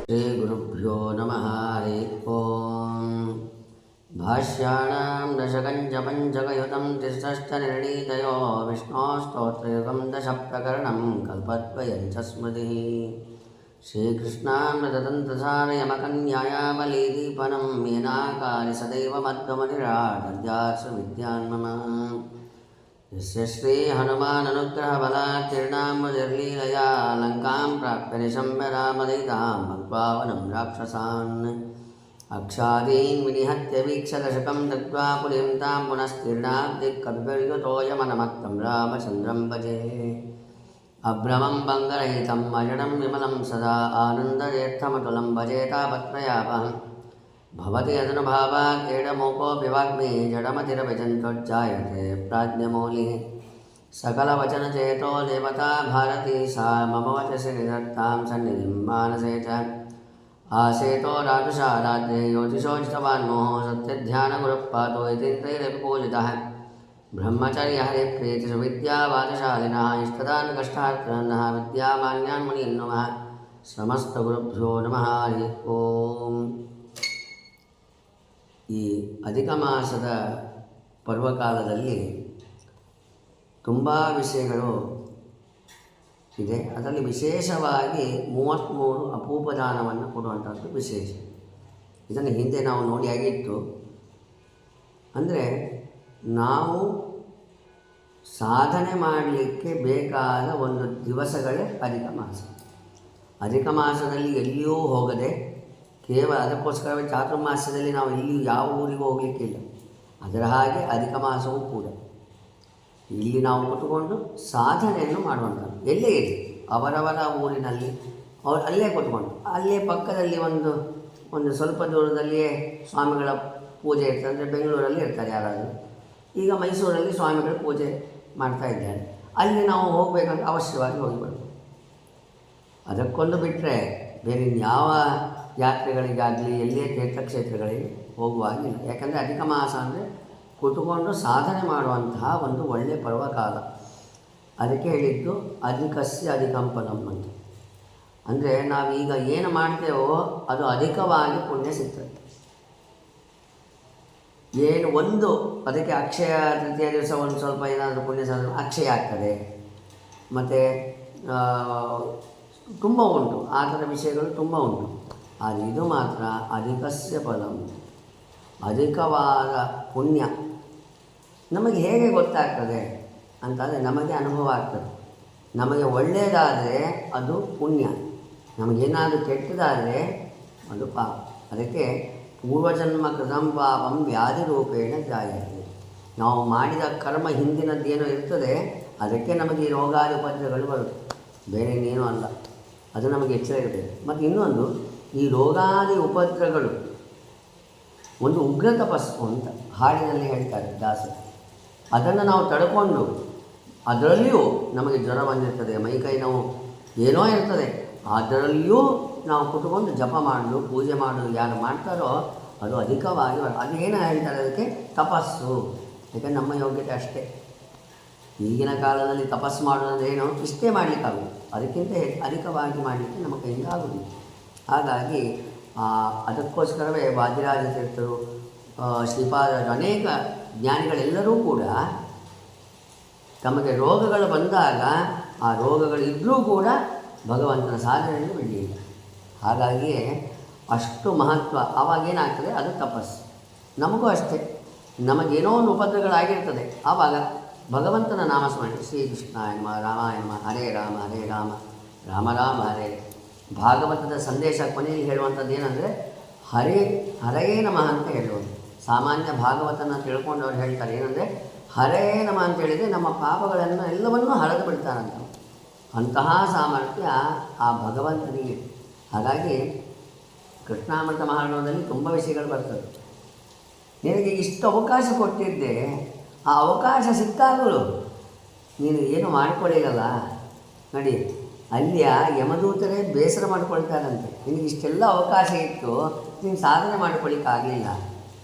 श्रीगुरुभ्यो नमः हरि ओम्। भाष्याणां दशकं च पञ्चकयुतं तिस्रश्चनिर्णीतयो विष्णोस्तोत्रयुगं दशप्रकरणं कल्पद्वयं च स्मृतिः। श्रीकृष्णामृततन्त्रसारयमकन्यायावलीदीपनं मीनाकारि सदैव मध्वमनिराडद्यासुविद्यान्मम यस्य श्रीहनुमाननुग्रहबलात्तीर्णाम्बुधिर्लीलया लङ्कां प्राप्य निशम्य रामदयितां भक्त्वावनं राक्षसान् अक्षादीन् विनिहत्य वीक्षदशकं दग्ध्वा पुरीं तां पुनस्तीर्णाब्धिकविपर्युतोऽयमनमत्तं रामचन्द्रं भजे। अभ्रमं भङ्गरहितं अजडं विमलं सदा आनन्दतीर्थमतुलं भजे तापत्रयापहम् भवति यदनुभावात् एडमोकोऽपि वाग्मी जडमतिरविजन्तुर्जायते प्राज्ञमौलिः सकलवचनचेतो देवता भारती सा मम वचसि निधत्तां सन्निधिं मानसे च आसेतो राजुषा रात्रे ज्योतिषोचितवान्मोहो सत्यध्यानगुरुपातो यतीन्द्रैरपि पूजितः ब्रह्मचर्यहरिप्रीतिसुविद्यावादशालिनः इष्टदान् कष्टार्थिनः विद्यामान्यान् मुनीन् नमः। समस्तगुरुभ्यो नमः हरि ओम्। ಈ ಅಧಿಕ ಮಾಸದ ಪರ್ವಕಾಲದಲ್ಲಿ ತುಂಬ ವಿಷಯಗಳು ಇದೆ. ಅದರಲ್ಲಿ ವಿಶೇಷವಾಗಿ 33 ಅಪೂಪದಾನವನ್ನು ಕೊಡುವಂಥದ್ದು ವಿಶೇಷ. ಇದನ್ನು ಹಿಂದೆ ನಾವು ನೋಡಿ ಆಗಿತ್ತು. ಅಂದರೆ ನಾವು ಸಾಧನೆ ಮಾಡಲಿಕ್ಕೆ ಬೇಕಾದ ಒಂದು ದಿವಸಗಳೇ ಅಧಿಕ ಮಾಸ. ಅಧಿಕ ಮಾಸದಲ್ಲಿ ಎಲ್ಲಿಯೂ ಹೋಗದೆ ಕೇವಲ ಅದಕ್ಕೋಸ್ಕರವೇ ಚಾತುರ್ಮಾಸ್ಯದಲ್ಲಿ ನಾವು ಎಲ್ಲಿಯೂ ಯಾವ ಊರಿಗೂ ಹೋಗಲಿಕ್ಕಿಲ್ಲ. ಅದರ ಹಾಗೆ ಅಧಿಕ ಮಾಸವೂ ಕೂಡ ಇಲ್ಲಿ ನಾವು ಕೂತ್ಕೊಂಡು ಸಾಧನೆಯನ್ನು ಮಾಡುವಂಥದ್ದು. ಎಲ್ಲೇ ಇರಲಿ ಅವರವರ ಊರಿನಲ್ಲಿ ಅವರು ಅಲ್ಲೇ ಕೂತ್ಕೊಂಡು ಅಲ್ಲೇ ಪಕ್ಕದಲ್ಲಿ ಒಂದು ಸ್ವಲ್ಪ ದೂರದಲ್ಲಿಯೇ ಸ್ವಾಮಿಗಳ ಪೂಜೆ ಇರ್ತದೆ. ಅಂದರೆ ಬೆಂಗಳೂರಲ್ಲಿ ಇರ್ತಾರೆ ಯಾರಾದರೂ, ಈಗ ಮೈಸೂರಲ್ಲಿ ಸ್ವಾಮಿಗಳ ಪೂಜೆ ಮಾಡ್ತಾ ಇದ್ದಾರೆ, ಅಲ್ಲಿ ನಾವು ಹೋಗಬೇಕಂತ ಅವಶ್ಯವಾಗಿ ಹೋಗಿಬರ್ಬೋದು. ಅದಕ್ಕೊಂದು ಬಿಟ್ಟರೆ ಬೇರೆ ಯಾವ ಯಾತ್ರೆಗಳಿಗಾಗಲಿ ಎಲ್ಲಿಯೇ ತೀರ್ಥಕ್ಷೇತ್ರಗಳಿಗೆ ಹೋಗುವಾಗಿಲ್ಲ. ಯಾಕಂದರೆ ಅಧಿಕ ಮಾಸ ಅಂದರೆ ಕೂತುಕೊಂಡು ಸಾಧನೆ ಮಾಡುವಂತಹ ಒಂದು ಒಳ್ಳೆಯ ಪರ್ವಕಾಲ. ಅದಕ್ಕೆ ಹೇಳಿದ್ದು ಅಧಿಕಸ್ಯ ಅಧಿಕಂ ಫಲಂ ಅಂತ. ಅಂದರೆ ನಾವೀಗ ಏನು ಮಾಡ್ತೇವೋ ಅದು ಅಧಿಕವಾಗಿ ಪುಣ್ಯ ಸಿಗ್ತದೆ. ಏನು ಒಂದು ಅದಕ್ಕೆ ಅಕ್ಷಯ ತೃತೀಯ ದಿವಸ ಒಂದು ಸ್ವಲ್ಪ ಏನಾದರೂ ಪುಣ್ಯ ಸಾಧನೆ ಅಕ್ಷಯ ಆಗ್ತದೆ. ಮತ್ತು ತುಂಬ ಉಂಟು, ಆ ಥರ ವಿಷಯಗಳು ತುಂಬ ಉಂಟು. ಆದರೆ ಇದು ಮಾತ್ರ ಅಧಿಕಸ್ಯ ಫಲಂ, ಅಧಿಕವಾದ ಪುಣ್ಯ. ನಮಗೆ ಹೇಗೆ ಗೊತ್ತಾಗ್ತದೆ ಅಂತಂದರೆ ನಮಗೆ ಅನುಭವ ಆಗ್ತದೆ. ನಮಗೆ ಒಳ್ಳೆಯದಾದರೆ ಅದು ಪುಣ್ಯ, ನಮಗೇನಾದರೂ ಕೆಟ್ಟದಾದರೆ ಅದು ಪಾಪ. ಅದಕ್ಕೆ ಪೂರ್ವಜನ್ಮ ಕೃತಂ ಪಾಪಂ ವ್ಯಾಧಿ ರೂಪೇಣ ಜಾಯತೆ. ನಾವು ಮಾಡಿದ ಕರ್ಮ ಹಿಂದಿನದ್ದೇನೋ ಇರ್ತದೆ, ಅದಕ್ಕೆ ನಮಗೆ ಈ ರೋಗಾದಿ ಉಪದ್ರವಗಳು ಬರುತ್ತೆ, ಬೇರೆ ಇನ್ನೇನೂ ಅಲ್ಲ. ಅದು ನಮಗೆ ಎಚ್ಚರ ಇರಬೇಕು. ಮತ್ತು ಇನ್ನೊಂದು, ಈ ರೋಗಾದಿ ಉಪದ್ರವಗಳು ಒಂದು ಉಗ್ರ ತಪಸ್ಸು ಅಂತ ಹಾಡಿನಲ್ಲಿ ಹೇಳ್ತಾರೆ ದಾಸರು. ಅದನ್ನು ನಾವು ತಡ್ಕೊಂಡು ಅದರಲ್ಲಿಯೂ ನಮಗೆ ಜ್ವರ ಬಂದಿರ್ತದೆ, ಮೈಕೈ ನೋವು ಏನೋ ಇರ್ತದೆ, ಅದರಲ್ಲಿಯೂ ನಾವು ಕುತ್ಕೊಂಡು ಜಪ ಮಾಡೋದು ಪೂಜೆ ಮಾಡೋದು ಯಾರು ಮಾಡ್ತಾರೋ ಅದು ಅಧಿಕವಾಗಿ ಅದೇನು ಹೇಳ್ತಾರೆ ಅದಕ್ಕೆ ತಪಸ್ಸು. ಯಾಕಂದರೆ ನಮ್ಮ ಯೋಗ್ಯತೆ ಅಷ್ಟೇ. ಈಗಿನ ಕಾಲದಲ್ಲಿ ತಪಸ್ಸು ಮಾಡೋದೇನೋ ಇಷ್ಟೇ ಮಾಡಲಿಕ್ಕಾಗೋದು, ಅದಕ್ಕಿಂತ ಅಧಿಕವಾಗಿ ಮಾಡಲಿಕ್ಕೆ ನಮ್ಮ ಕೈಯಿಂದ ಆಗೋದಿಲ್ಲ. ಹಾಗಾಗಿ ಅದಕ್ಕೋಸ್ಕರವೇ ವಾದಿರಾಜ ತೀರ್ಥರು, ಶ್ರೀಪಾದರಾಜರು, ಅನೇಕ ಜ್ಞಾನಿಗಳೆಲ್ಲರೂ ಕೂಡ ತಮಗೆ ರೋಗಗಳು ಬಂದಾಗ ಆ ರೋಗಗಳಿದ್ದರೂ ಕೂಡ ಭಗವಂತನ ಸಾಧನೆಯನ್ನು ಬಿಡಲಿಲ್ಲ. ಹಾಗಾಗಿಯೇ ಅಷ್ಟು ಮಹತ್ವ. ಆವಾಗೇನಾಗ್ತದೆ ಅದು ತಪಸ್ಸು. ನಮಗೂ ಅಷ್ಟೇ, ನಮಗೇನೋ ಒಂದು ಉಪದ್ರವಗಳಾಗಿರ್ತದೆ, ಆವಾಗ ಭಗವಂತನ ನಾಮಸ್ಮರಣೆ, ಶ್ರೀಕೃಷ್ಣಾಯ ನಮಃ, ರಾಮಾಯ ನಮಃ, ಹರೇ ರಾಮ ಹರೇ ರಾಮ ರಾಮ ರಾಮ ಹರೇ. ಭಾಗವತದ ಸಂದೇಶ ಕೊನೆಯಲ್ಲಿ ಹೇಳುವಂಥದ್ದು ಏನಂದರೆ ಹರಯೇ ನಮಃ ಅಂತ ಹೇಳುವುದು. ಸಾಮಾನ್ಯ ಭಾಗವತನ ತಿಳ್ಕೊಂಡವ್ರು ಹೇಳ್ತಾರೆ ಏನಂದರೆ ಹರಯೇ ನಮಃ ಅಂತ ಹೇಳಿದರೆ ನಮ್ಮ ಪಾಪಗಳನ್ನು ಎಲ್ಲವನ್ನೂ ಹರಿದು ಬಿಡ್ತಾರಂತ. ಅಂತಹ ಸಾಮರ್ಥ್ಯ ಆ ಭಗವಂತನಿಗೆ. ಹಾಗಾಗಿ ಕೃಷ್ಣಾಮೃತ ಮಹಾರಾಣದಲ್ಲಿ ತುಂಬ ವಿಷಯಗಳು ಬರ್ತದೆ. ನಿನಗೆ ಇಷ್ಟು ಅವಕಾಶ ಕೊಟ್ಟಿದ್ದೆ, ಆ ಅವಕಾಶ ಸಿಕ್ಕಾಗಲು ನೀನು ಏನು ಮಾಡಿಕೊಳ್ಳಿಲ್ಲಲ್ಲ. ನೋಡಿ, ಅಲ್ಲಿಯ ಯಮದೂತರೇ ಬೇಸರ ಮಾಡಿಕೊಳ್ತಾರಂತೆ. ನಿನಗೆ ಇಷ್ಟೆಲ್ಲ ಅವಕಾಶ ಇತ್ತು, ನೀನು ಸಾಧನೆ ಮಾಡಿಕೊಳ್ಳಿಕ್ಕಾಗಲಿಲ್ಲ,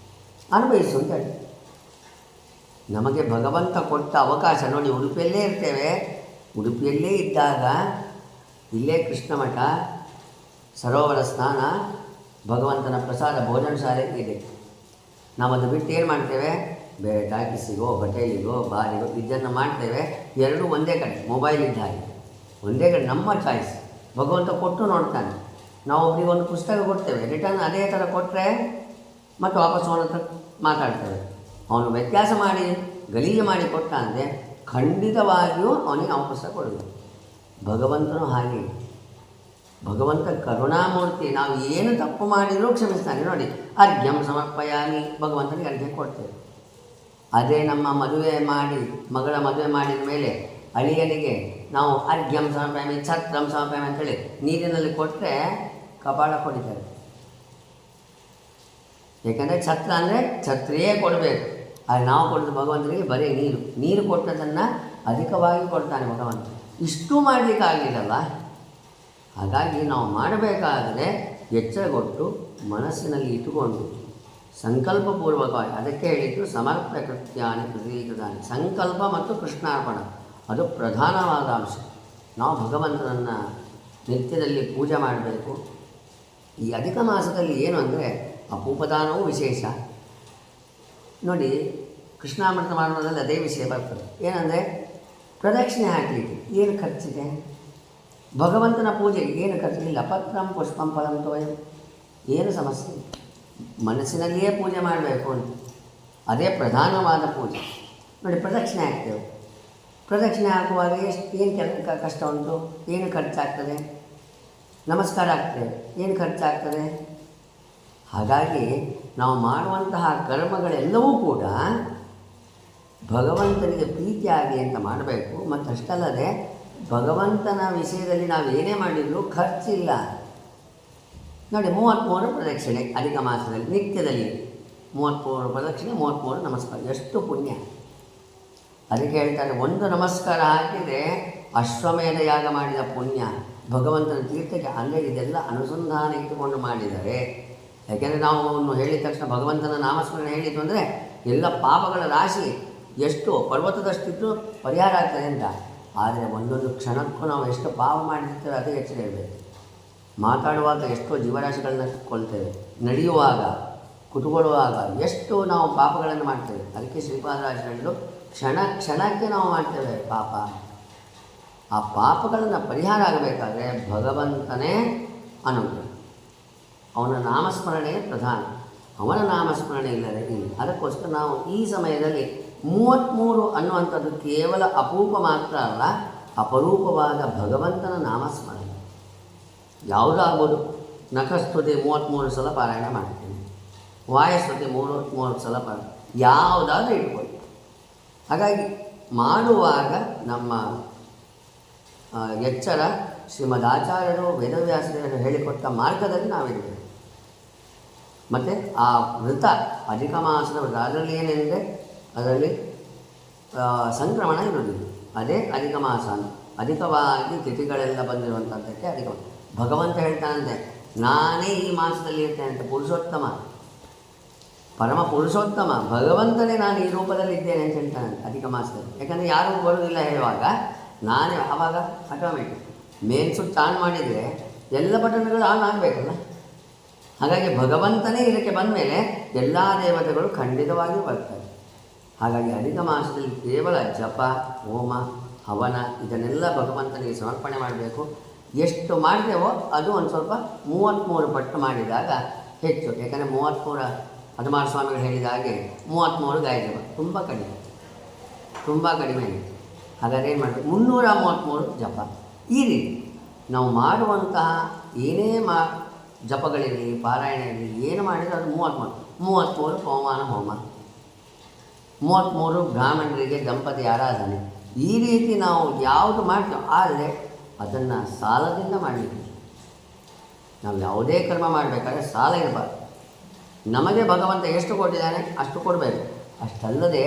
ಅನುಭವಿಸು ಅಂತ ಹೇಳಿ. ನಮಗೆ ಭಗವಂತ ಕೊಟ್ಟ ಅವಕಾಶ ನೋಡಿ, ಉಡುಪಿಯಲ್ಲೇ ಇರ್ತೇವೆ, ಉಡುಪಿಯಲ್ಲೇ ಇದ್ದಾಗ ಇಲ್ಲೇ ಕೃಷ್ಣ ಮಠ, ಸರೋವರ ಸ್ನಾನ ಭಗವಂತನ ಪ್ರಸಾದ ಭೋಜನ ಶಾಲೆ ಇದೆ. ನಾವು ಅದು ಬಿಟ್ಟು ಏನು ಮಾಡ್ತೇವೆ, ಬೇರೆ ಟಾಕೀಸಿಗೋ ಹೋಟೆಲಿಗೋ ಬಾರಿಗೋ ಇದನ್ನು ಮಾಡ್ತೇವೆ. ಎರಡೂ ಒಂದೇ ಕಡೆ, ಮೊಬೈಲ್ ಇದ್ದ ಹಾಗೆ ಒಂದೇ ಕಡೆ. ನಮ್ಮ ಚಾಯ್ಸ್ ಭಗವಂತ ಕೊಟ್ಟು ನೋಡ್ತಾನೆ. ನಾವು ಒಬ್ರಿಗೆ ಒಂದು ಪುಸ್ತಕ ಕೊಡ್ತೇವೆ, ರಿಟರ್ನ್ ಅದೇ ಥರ ಕೊಟ್ಟರೆ ಮತ್ತು ವಾಪಸ್ ಅವನ ಹತ್ರ ಮಾತಾಡ್ತೇವೆ. ಅವನು ವ್ಯತ್ಯಾಸ ಮಾಡಿ ಗಲೀಜು ಮಾಡಿ ಕೊಟ್ಟ ಅಂದರೆ ಖಂಡಿತವಾಗಿಯೂ ಅವನಿಗೆ ನಾವು ಪುಸ್ತಕ ಕೊಡೋದು. ಭಗವಂತನು ಹಾಗೆ, ಭಗವಂತ ಕರುಣಾಮೂರ್ತಿ. ನಾವು ಏನು ತಪ್ಪು ಮಾಡಿದರೂ ಕ್ಷಮಿಸ್ತಾನೆ. ನೋಡಿ, ಅರ್ಘ್ಯಂ ಸಮರ್ಪಯಾಮಿ, ಭಗವಂತನಿಗೆ ಅರ್ಘ್ಯ ಕೊಡ್ತೇವೆ. ಅದೇ ನಮ್ಮ ಮಗಳ ಮದುವೆ ಮಾಡಿದ ಮೇಲೆ ಅಳಿಯನಿಗೆ ನಾವು ಅರ್ಘ್ಯಂ ಸಮರ್ಪಯಾಮಿ ಛತ್ರಂ ಸಮರ್ಪಯಾಮಿ ಅಂತೇಳಿ ನೀರಿನಲ್ಲಿ ಕೊಟ್ಟರೆ ಕಪಾಳ ಕೊಡಿತಾರೆ. ಏಕೆಂದರೆ ಛತ್ರ ಅಂದರೆ ಛತ್ರಿಯೇ ಕೊಡಬೇಕು. ಆದರೆ ನಾವು ಕೊಡೋದು ಭಗವಂತನಿಗೆ ಬರೀ ನೀರು ಕೊಟ್ಟದನ್ನು ಅಧಿಕವಾಗಿ ಕೊಡ್ತಾನೆ ಭಗವಂತ. ಇಷ್ಟು ಮಾಡಲಿಕ್ಕಾಗಲಿಲ್ಲಲ್ಲ. ಹಾಗಾಗಿ ನಾವು ಮಾಡಬೇಕಾದರೆ ಎಚ್ಚರಗೊಟ್ಟು ಮನಸ್ಸಿನಲ್ಲಿ ಇಟ್ಟುಕೊಂಡು ಸಂಕಲ್ಪಪೂರ್ವಕವಾಗಿ, ಅದಕ್ಕೆ ಹೇಳಿದ್ದು ಸಮರ್ಪ್ಯ ಕೃತ್ಯಾನಿ ಪ್ರತೀಕೃತಾನಿ. ಸಂಕಲ್ಪ ಮತ್ತು ಕೃಷ್ಣಾರ್ಪಣ ಅದು ಪ್ರಧಾನವಾದ ಅಂಶ. ನಾವು ಭಗವಂತನನ್ನು ನಿತ್ಯದಲ್ಲಿ ಪೂಜೆ ಮಾಡಬೇಕು. ಈ ಅಧಿಕ ಮಾಸದಲ್ಲಿ ಏನು ಅಂದರೆ ಅಪೂಪದಾನವೂ ವಿಶೇಷ. ನೋಡಿ, ಕೃಷ್ಣಾಮೃತ ಮಾನವದಲ್ಲಿ ಅದೇ ವಿಷಯ ಬರ್ತದೆ. ಏನಂದರೆ ಪ್ರದಕ್ಷಿಣೆ ಹಾಕಲಿಕ್ಕೆ ಏನು ಖರ್ಚಿದೆ, ಭಗವಂತನ ಪೂಜೆಗೆ ಏನು ಖರ್ಚಿಲ್ಲ. ಪತ್ರಂ ಪುಷ್ಪಂ ಫಲಂ ತೋಯಂ, ಏನು ಸಮಸ್ಯೆ, ಮನಸ್ಸಿನಲ್ಲಿಯೇ ಪೂಜೆ ಮಾಡಬೇಕು ಅಂತ. ಅದೇ ಪ್ರಧಾನವಾದ ಪೂಜೆ. ನೋಡಿ, ಪ್ರದಕ್ಷಿಣೆ ಹಾಕ್ತೇವೆ. ಪ್ರದಕ್ಷಿಣೆ ಹಾಕುವಾಗ ಏನು ಕಷ್ಟ ಉಂಟು, ಏನು ಖರ್ಚಾಗ್ತದೆ. ನಮಸ್ಕಾರ ಆಗ್ತದೆ, ಏನು ಖರ್ಚಾಗ್ತದೆ. ಹಾಗಾಗಿ ನಾವು ಮಾಡುವಂತಹ ಕರ್ಮಗಳೆಲ್ಲವೂ ಕೂಡ ಭಗವಂತನಿಗೆ ಪ್ರೀತಿಯಾಗಿ ಅಂತ ಮಾಡಬೇಕು. ಮತ್ತು ಅಷ್ಟಲ್ಲದೆ ಭಗವಂತನ ವಿಷಯದಲ್ಲಿ ನಾವು ಏನೇ ಮಾಡಿದರೂ ಖರ್ಚಿಲ್ಲ. ನೋಡಿ, 33 ಪ್ರದಕ್ಷಿಣೆ ಅಧಿಕ ಮಾಸದಲ್ಲಿ ನಿತ್ಯದಲ್ಲಿ 33 ಪ್ರದಕ್ಷಿಣೆ, 33 ನಮಸ್ಕಾರ, ಎಷ್ಟು ಪುಣ್ಯ. ಅದಕ್ಕೆ ಹೇಳ್ತಾರೆ, ಒಂದು ನಮಸ್ಕಾರ ಹಾಕಿದರೆ ಅಶ್ವಮೇಧ ಯಾಗ ಮಾಡಿದ ಪುಣ್ಯ. ಭಗವಂತನ ತೀರ್ಥಕ್ಕೆ ಅಂದರೆ ಇದೆಲ್ಲ ಅನುಸಂಧಾನ ಇಟ್ಟುಕೊಂಡು ಮಾಡಿದರೆ. ಯಾಕೆಂದರೆ ನಾವು ಹೇಳಿದ ತಕ್ಷಣ ಭಗವಂತನ ನಾಮಸ್ಮರಣೆ ಹೇಳಿತು ಅಂದರೆ ಎಲ್ಲ ಪಾಪಗಳ ರಾಶಿ ಎಷ್ಟು ಪರ್ವತದಷ್ಟಿದ್ದು ಪರಿಹಾರ ಆಗ್ತದೆ ಅಂತ. ಆದರೆ ಒಂದೊಂದು ಕ್ಷಣಕ್ಕೂ ನಾವು ಎಷ್ಟು ಪಾಪ ಮಾಡಿರ್ತೇವೆ ಅದೇ ಎಚ್ಚರ ಇರಬೇಕು. ಮಾತಾಡುವಾಗ ಎಷ್ಟೋ ಜೀವರಾಶಿಗಳನ್ನ ಕೊಳ್ತೇವೆ, ನಡೆಯುವಾಗ ಕುತ್ಕೊಳ್ಳುವಾಗ ಎಷ್ಟು ನಾವು ಪಾಪಗಳನ್ನು ಮಾಡ್ತೇವೆ. ಅದಕ್ಕೆ ಶ್ರೀಪಾದರಾಜರು ಕ್ಷಣ ಕ್ಷಣಕ್ಕೆ ನಾವು ಮಾಡ್ತೇವೆ ಪಾಪ. ಆ ಪಾಪಗಳನ್ನು ಪರಿಹಾರ ಆಗಬೇಕಾದ್ರೆ ಭಗವಂತನೇ ಅನುಗ್ರಹ, ಅವನ ನಾಮಸ್ಮರಣೆ ಪ್ರಧಾನ. ಅವನ ನಾಮಸ್ಮರಣೆ ಇಲ್ಲದೆ ಇಲ್ಲ. ಅದಕ್ಕೋಸ್ಕರ ನಾವು ಈ ಸಮಯದಲ್ಲಿ 33 ಅನ್ನುವಂಥದ್ದು ಕೇವಲ ಅಪೂಪ ಮಾತ್ರ ಅಲ್ಲ, ಅಪರೂಪವಾದ ಭಗವಂತನ ನಾಮಸ್ಮರಣೆ. ಯಾವುದಾಗ್ಬೋದು. ನಖಸ್ತುತಿ 33 ಸಲ ಪಾರಾಯಣ ಮಾಡ್ತೀನಿ, ವಾಯುಸ್ತುತಿ 33 ಸಲ ಪಾರಾಯಣ, ಯಾವುದಾದ್ರೂ ಇಟ್ಬೋದು. ಹಾಗಾಗಿ ಮಾಡುವಾಗ ನಮ್ಮ ಎಚ್ಚರ ಶ್ರೀಮದ್ ಆಚಾರ್ಯರು ವೇದವ್ಯಾಸರು ಹೇಳಿಕೊಟ್ಟ ಮಾರ್ಗದಲ್ಲಿ ನಾವಿರಬೇಕು. ಮತ್ತು ಆ ವೃತ ಅಧಿಕ ಮಾಸದ ವೃತ ಅದರಲ್ಲಿ ಏನೆಂದರೆ ಅದರಲ್ಲಿ ಸಂಕ್ರಮಣ ಇರುವುದಿಲ್ಲ. ಅದೇ ಅಧಿಕ ಮಾಸ. ಅಧಿಕವಾಗಿ ತಿಥಿಗಳೆಲ್ಲ ಬಂದಿರುವಂಥದ್ದಕ್ಕೆ ಅಧಿಕ. ಭಗವಂತ ಹೇಳ್ತಾನಂತೆ, ನಾನೇ ಈ ಮಾಸದಲ್ಲಿ ಇರ್ತೇನೆ ಅಂತ. ಪುರುಷೋತ್ತಮ, ಪರಮ ಪುರುಷೋತ್ತಮ ಭಗವಂತನೇ ನಾನು ಈ ರೂಪದಲ್ಲಿ ಇದ್ದೇನೆ ಅಂತ ಹೇಳ್ತಾನಂತೆ ಅಧಿಕ ಮಾಸದಲ್ಲಿ. ಯಾಕಂದರೆ ಯಾರೂ ಬರುವುದಿಲ್ಲ ಹೇಳುವಾಗ ನಾನೇ ಆವಾಗ ಆಟೋಮೆಟಿಕ್ ಮೇನ್ ಸ್ವಿಚ್ ಆನ್ ಮಾಡಿದರೆ ಎಲ್ಲ ಬಟನ್ಗಳು ಆನ್ ಆಗಬೇಕಲ್ಲ. ಹಾಗಾಗಿ ಭಗವಂತನೇ ಇದಕ್ಕೆ ಬಂದ ಮೇಲೆ ಎಲ್ಲ ದೇವತೆಗಳು ಖಂಡಿತವಾಗಿಯೂ ಬರ್ತಾರೆ. ಹಾಗಾಗಿ ಅಧಿಕ ಮಾಸದಲ್ಲಿ ಕೇವಲ ಜಪ, ಹೋಮ, ಹವನ ಇದನ್ನೆಲ್ಲ ಭಗವಂತನಿಗೆ ಸಮರ್ಪಣೆ ಮಾಡಬೇಕು. ಎಷ್ಟು ಮಾಡ್ತೇವೋ ಅದು ಒಂದು ಸ್ವಲ್ಪ 33 ಪಟ್ಟು ಮಾಡಿದಾಗ ಹೆಚ್ಚು. ಯಾಕಂದರೆ 33 ಹನುಮಾನ ಸ್ವಾಮಿಗಳು ಹೇಳಿದ ಹಾಗೆ 33 ಗಾಯತ್ರಿ ತುಂಬ ಕಡಿಮೆ, ತುಂಬ ಕಡಿಮೆ ಇದೆ. ಹಾಗಾದರೆ ಏನು ಮಾಡಬೇಕು, 333 ಜಪ. ಈ ರೀತಿ ನಾವು ಮಾಡುವಂತಹ ಏನೇ ಜಪಗಳಿರಲಿ, ಪಾರಾಯಣ ಇರಲಿ, ಏನು ಮಾಡಿದರೂ ಅದು 33 ಪವಮಾನ ಹೋಮ, 33 ಬ್ರಾಹ್ಮಣರಿಗೆ ದಂಪತಿ ಆರಾಧನೆ. ಈ ರೀತಿ ನಾವು ಯಾವುದು ಮಾಡ್ತೇವೆ, ಆದರೆ ಅದನ್ನು ಸಾಲದಿಂದ ಮಾಡಲಿಕ್ಕೆ. ನಾವು ಯಾವುದೇ ಕರ್ಮ ಮಾಡಬೇಕಾದ್ರೆ ಸಾಲ ಇರಬಾರ್ದು. ನಮಗೆ ಭಗವಂತ ಎಷ್ಟು ಕೊಟ್ಟಿದ್ದಾನೆ ಅಷ್ಟು ಕೊಡಬೇಕು. ಅಷ್ಟಲ್ಲದೆ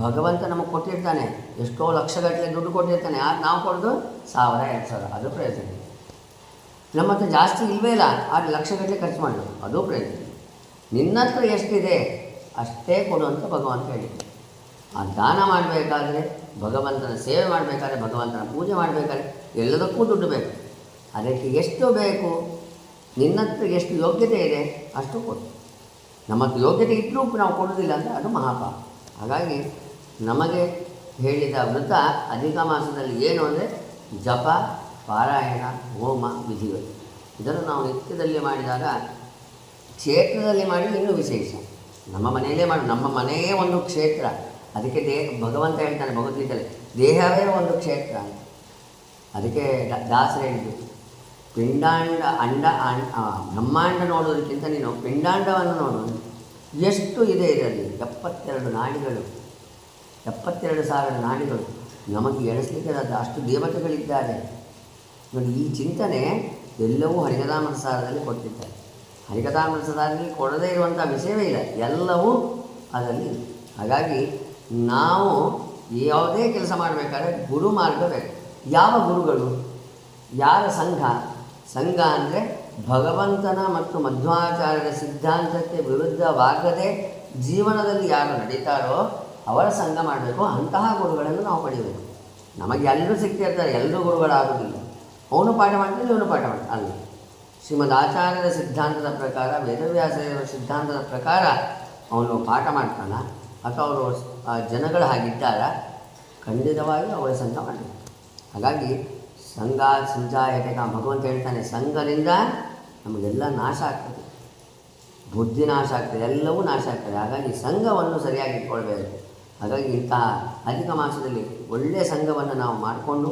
ಭಗವಂತ ನಮಗೆ ಕೊಟ್ಟಿರ್ತಾನೆ, ಎಷ್ಟೋ ಲಕ್ಷಗಟ್ಟಲೆ ದುಡ್ಡು ಕೊಟ್ಟಿರ್ತಾನೆ, ನಾವು ಕೊಡೋದು 1000, 2000, ಅದು ಪ್ರಯೋಜನ. ನಮ್ಮ ಹತ್ರ ಜಾಸ್ತಿ ಇಲ್ಲವೇ ಇಲ್ಲ, ಆದರೆ ಲಕ್ಷಗಟ್ಟಲೆ ಖರ್ಚು ಮಾಡಬೇಕು, ಅದು ಪ್ರಯೋಜನ. ನಿನ್ನ ಹತ್ರ ಎಷ್ಟಿದೆ ಅಷ್ಟೇ ಕೊಡುವಂತ ಭಗವಂತ ಹೇಳಿದೆ. ಆ ದಾನ ಮಾಡಬೇಕಾದ್ರೆ, ಭಗವಂತನ ಸೇವೆ ಮಾಡಬೇಕಾದ್ರೆ, ಭಗವಂತನ ಪೂಜೆ ಮಾಡಬೇಕಾದ್ರೆ ಎಲ್ಲದಕ್ಕೂ ದುಡ್ಡು ಬೇಕು. ಅದಕ್ಕೆ ಎಷ್ಟು ಬೇಕು ನಿನ್ನ ಹತ್ರ ಎಷ್ಟು ಯೋಗ್ಯತೆ ಇದೆ ಅಷ್ಟು ಕೊಡು. ನಮ್ಮ ಹತ್ರ ಯೋಗ್ಯತೆ ಇದ್ದರೂ ನಾವು ಕೊಡೋದಿಲ್ಲ ಅಂದರೆ ಅದು ಮಹಾಪಾಪ. ಹಾಗಾಗಿ ನಮಗೆ ಹೇಳಿದ ವ್ರತ ಅಧಿಕ ಮಾಸದಲ್ಲಿ ಏನು ಅಂದರೆ ಜಪ, ಪಾರಾಯಣ, ಹೋಮ, ವಿಧಿಗಳು. ಇದನ್ನು ನಾವು ನಿತ್ಯದಲ್ಲಿ ಮಾಡಿದಾಗ, ಕ್ಷೇತ್ರದಲ್ಲಿ ಮಾಡಿದರೆ ಇನ್ನೂ ವಿಶೇಷ. ನಮ್ಮ ಮನೆಯಲ್ಲೇ ಮಾಡಿ, ನಮ್ಮ ಮನೆಯೇ ಒಂದು ಕ್ಷೇತ್ರ. ಅದಕ್ಕೆ ಭಗವಂತ ಹೇಳ್ತಾನೆ ಭಗವದ್ಗೀತೆಯಲ್ಲಿ, ದೇಹವೇ ಒಂದು ಕ್ಷೇತ್ರ ಅಂತ. ಅದಕ್ಕೆ ದಾಸರು ಹೇಳಿದ್ದು, ಪಿಂಡಾಂಡ ಬ್ರಹ್ಮಾಂಡ ನೋಡೋದಕ್ಕಿಂತ ನೀನು ಪಿಂಡಾಂಡವನ್ನು ನೋಡೋದು. ಎಷ್ಟು ಇದೆ ಇದರಲ್ಲಿ? 72 ನಾಡಿಗಳು, 72,000 ನಾಡಿಗಳು. ನಮಗೆ ಎಣಿಸ್ಲಿಕ್ಕೆ ಅಷ್ಟು ದೇವತೆಗಳಿದ್ದಾರೆ ನೋಡಿ. ಈ ಚಿಂತನೆ ಎಲ್ಲವೂ ಹರಿಕಥಾಮೃತ ಸಾರದಲ್ಲಿ ಕೊಟ್ಟಿದ್ದಾರೆ. ಹರಿಕಥಾಮೃತ ಸಾರದಲ್ಲಿ ಕೊಡದೇ ಇರುವಂಥ ವಿಷಯವೇ ಇಲ್ಲ, ಎಲ್ಲವೂ ಅದರಲ್ಲಿ. ಹಾಗಾಗಿ ನಾವು ಯಾವುದೇ ಕೆಲಸ ಮಾಡಬೇಕಾದ್ರೆ ಗುರು ಮಾರ್ಗ ಬೇಕು. ಯಾವ ಗುರುಗಳು? ಯಾರ ಸಂಘ? ಸಂಘ ಅಂದರೆ ಭಗವಂತನ ಮತ್ತು ಮಧ್ವಾಚಾರ್ಯರ ಸಿದ್ಧಾಂತಕ್ಕೆ ವಿರುದ್ಧವಾಗದೆ ಜೀವನದಲ್ಲಿ ಯಾರು ನಡೀತಾರೋ ಅವರ ಸಂಘ ಮಾಡಬೇಕು. ಅಂತಹ ಗುರುಗಳನ್ನು ನಾವು ಪಡೆಯಬೇಕು. ನಮಗೆ ಎಲ್ಲರೂ ಸಿಗ್ತಿರ್ತಾರೆ, ಎಲ್ಲರೂ ಗುರುಗಳಾಗೋದಿಲ್ಲ. ಅವನು ಪಾಠ ಮಾಡ್ತಾನೆ, ಇವನು ಪಾಠ ಮಾಡ್ತಾನೆ ಅಲ್ಲ. ಶ್ರೀಮದ್ ಆಚಾರ್ಯರ ಸಿದ್ಧಾಂತದ ಪ್ರಕಾರ, ವೇದವ್ಯಾಸರ ಸಿದ್ಧಾಂತದ ಪ್ರಕಾರ ಅವನು ಪಾಠ ಮಾಡ್ತಾನ ಅಥವಾ ಅವರು ಜನಗಳು ಹಾಗಿದ್ದಾರ, ಖಂಡಿತವಾಗಿ ಅವರ ಸಂಘ ಮಾಡಬೇಕು. ಹಾಗಾಗಿ ಸಂಘ ಸಂಜಾಯತೆ ಭಗವಂತ ಹೇಳ್ತಾನೆ, ಸಂಘದಿಂದ ನಮಗೆಲ್ಲ ನಾಶ ಆಗ್ತದೆ, ಬುದ್ಧಿ ನಾಶ ಆಗ್ತದೆ, ಎಲ್ಲವೂ ನಾಶ ಆಗ್ತದೆ. ಹಾಗಾಗಿ ಸಂಘವನ್ನು ಸರಿಯಾಗಿ ಇಟ್ಕೊಳ್ಬೇಕು. ಹಾಗಾಗಿ ಇಂತಹ ಅಧಿಕ ಮಾಸದಲ್ಲಿ ಒಳ್ಳೆಯ ಸಂಘವನ್ನು ನಾವು ಮಾಡಿಕೊಂಡು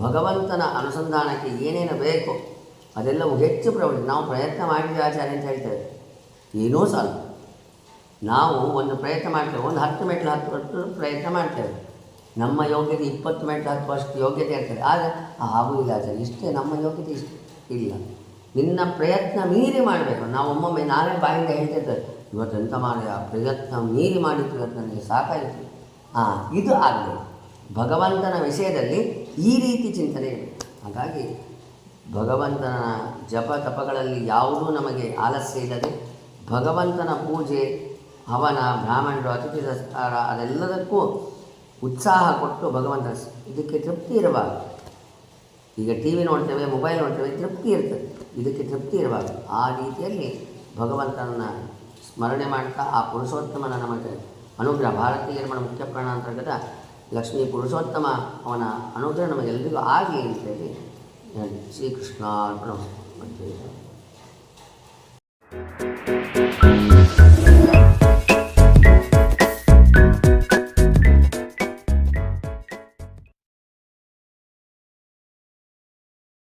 ಭಗವಂತನ ಅನುಸಂಧಾನಕ್ಕೆ ಏನೇನು ಬೇಕು ಅದೆಲ್ಲವೂ ಹೆಚ್ಚು ಪ್ರವೃತ್ತಿ. ನಾವು ಪ್ರಯತ್ನ ಮಾಡಿದ್ವಿ ಆಚಾರ್ಯ ಅಂತ ಹೇಳ್ತೇವೆ, ಏನೂ ಸಾಲ. ನಾವು ಒಂದು ಪ್ರಯತ್ನ ಮಾಡ್ತೇವೆ, ಒಂದು 10 ಮೆಟ್ಲು ಹತ್ತುವಷ್ಟು ಪ್ರಯತ್ನ ಮಾಡ್ತೇವೆ. ನಮ್ಮ ಯೋಗ್ಯತೆ 20 ಮೆಟ್ಲು ಹತ್ತುವಷ್ಟು ಯೋಗ್ಯತೆ ಇರ್ತದೆ. ಆದರೆ ಆಗುವುದಿಲ್ಲ ಆಚಾರ್ಯ, ಇಷ್ಟೇ ನಮ್ಮ ಯೋಗ್ಯತೆ ಇಷ್ಟು ಇಲ್ಲ. ನಿನ್ನ ಪ್ರಯತ್ನ ಮೀರಿ ಮಾಡಬೇಕು. ನಾವು ಒಮ್ಮೊಮ್ಮೆ ನಾವೇ ಬಾಯಿಂದ ಹೇಳ್ತಿರ್ತೇವೆ, ಇವತ್ತು ಎಂತ ಮಾಡಿದ, ಪ್ರಯತ್ನ ಮೀರಿ ಮಾಡಿದ್ದು ಇವತ್ತು ನನಗೆ ಸಾಕಾಯಿತು. ಇದು ಆಗಬೇಕು. ಭಗವಂತನ ವಿಷಯದಲ್ಲಿ ಈ ರೀತಿ ಚಿಂತನೆ ಇರಬೇಕು. ಹಾಗಾಗಿ ಭಗವಂತನ ಜಪ ತಪಗಳಲ್ಲಿ ಯಾವುದೂ ನಮಗೆ ಆಲಸ್ಯ ಇಲ್ಲದೆ ಭಗವಂತನ ಪೂಜೆ, ಹವನ, ಬ್ರಾಹ್ಮಣರು, ಅತಿಥಿ ಸತ್ಕಾರ ಅದೆಲ್ಲದಕ್ಕೂ ಉತ್ಸಾಹ ಕೊಟ್ಟು ಭಗವಂತ ಇದಕ್ಕೆ ತೃಪ್ತಿ ಇರಬಾರ್ದು. ಈಗ ಟಿ ವಿ ನೋಡ್ತೇವೆ, ಮೊಬೈಲ್ ನೋಡ್ತೇವೆ, ತೃಪ್ತಿ ಇರ್ತದೆ, ಇದಕ್ಕೆ ತೃಪ್ತಿ ಇರಬಾರ್ದು. ಆ ರೀತಿಯಲ್ಲಿ ಭಗವಂತನನ್ನು ಸ್ಮರಣೆ ಮಾಡ್ತಾ ಆ ಪುರುಷೋತ್ತಮನ ನಮಗೆ ಅನುಗ್ರಹ, ಭಾರತೀಯ ನಿರ್ಮಾಣ ಮುಖ್ಯ ಪ್ರಾಣ ಅಂತರ್ಗತ ಲಕ್ಷ್ಮೀ ಪುರುಷೋತ್ತಮ ಅವನ ಅನುಗ್ರಹ ನಮಗೆಲ್ಲರಿಗೂ ಆಗಲಿ ಅಂತೇಳಿ ಶ್ರೀಕೃಷ್ಣ ಅರ್ಪಣ.